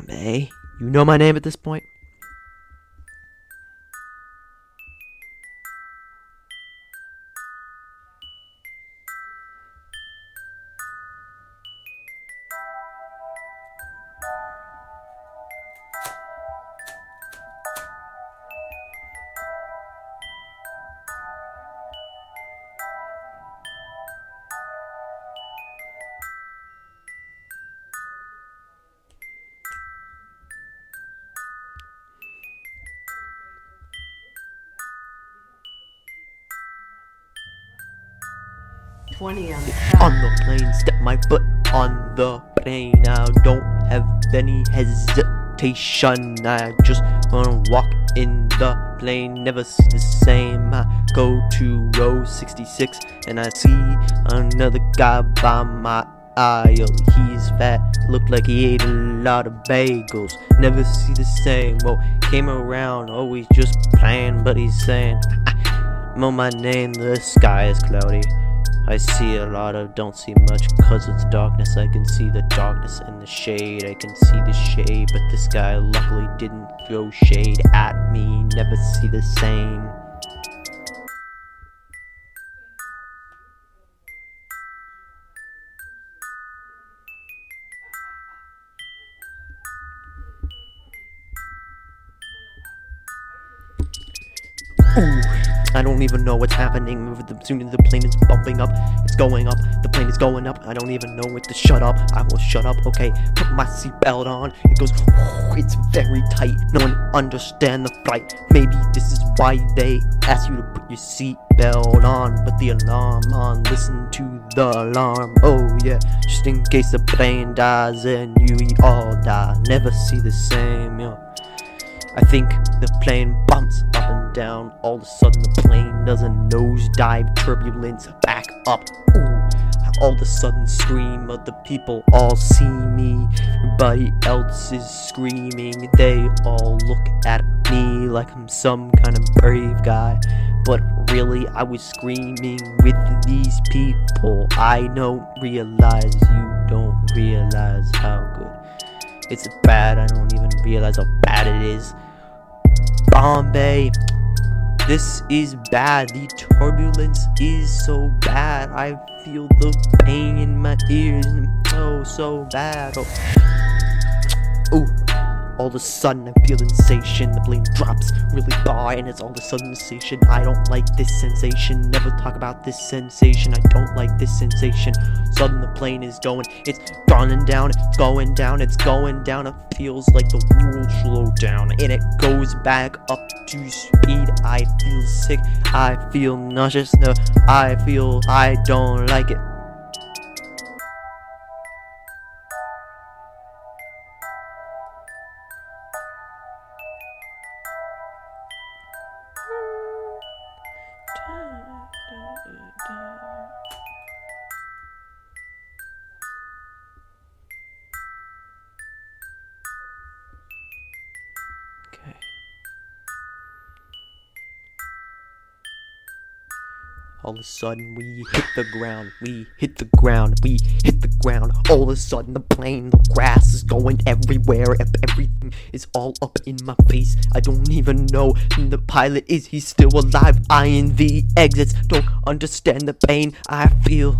Bombay, you know my name at this point? On the plane, step my foot on the plane. I don't have any hesitation. I just wanna walk in the plane, never see the same. I go to row 66 and I see another guy by my aisle. He's fat, looked like he ate a lot of bagels. Never see the same. Well, came around, always just playing, but he's saying, know my name, the sky is cloudy. I see a lot of, don't see much, cause it's darkness. I can see the darkness in the shade, I can see the shade, but this guy luckily didn't throw shade at me. Never see the same. Ooh, I don't even know what's happening. Soon as the plane is bumping up, it's going up, the plane is going up. I don't even know when to shut up. I will shut up, okay. Put my seatbelt on. It goes, it's very tight. No one understand the flight. Maybe this is why they ask you to put your seatbelt on. But the alarm on, listen to the alarm. Oh yeah, just in case the plane dies and you all die. Never see the same, yeah. I think the plane bumps up and down. All of a sudden the plane does a nosedive, turbulence, back up. Ooh, all of a sudden scream, but the people all see me. Everybody else is screaming. They all look at me like I'm some kind of brave guy. But really I was screaming with these people. I don't realize you don't realize how good it's bad. I don't even realize how bad it is. Bombay, this is bad. The turbulence is so bad. I feel the pain in my ears. Oh, so bad. Oh. All of a sudden I feel the sensation. The plane drops really far and it's all of a sudden sensation. I don't like this sensation. Never talk about this sensation. I don't like this sensation. Suddenly the plane is going. It's running down. It's going down. It's going down. It feels like the world slowed down. And it goes back up to speed. I feel sick. I feel nauseous. No, I feel I don't like it. Okay. All of a sudden we hit the ground, we hit the ground, we hit the ground. All of a sudden the plane, the grass is going everywhere. Everything is all up in my face. I don't even know who the pilot is. He's still alive, eyeing the exits. Don't understand the pain I feel.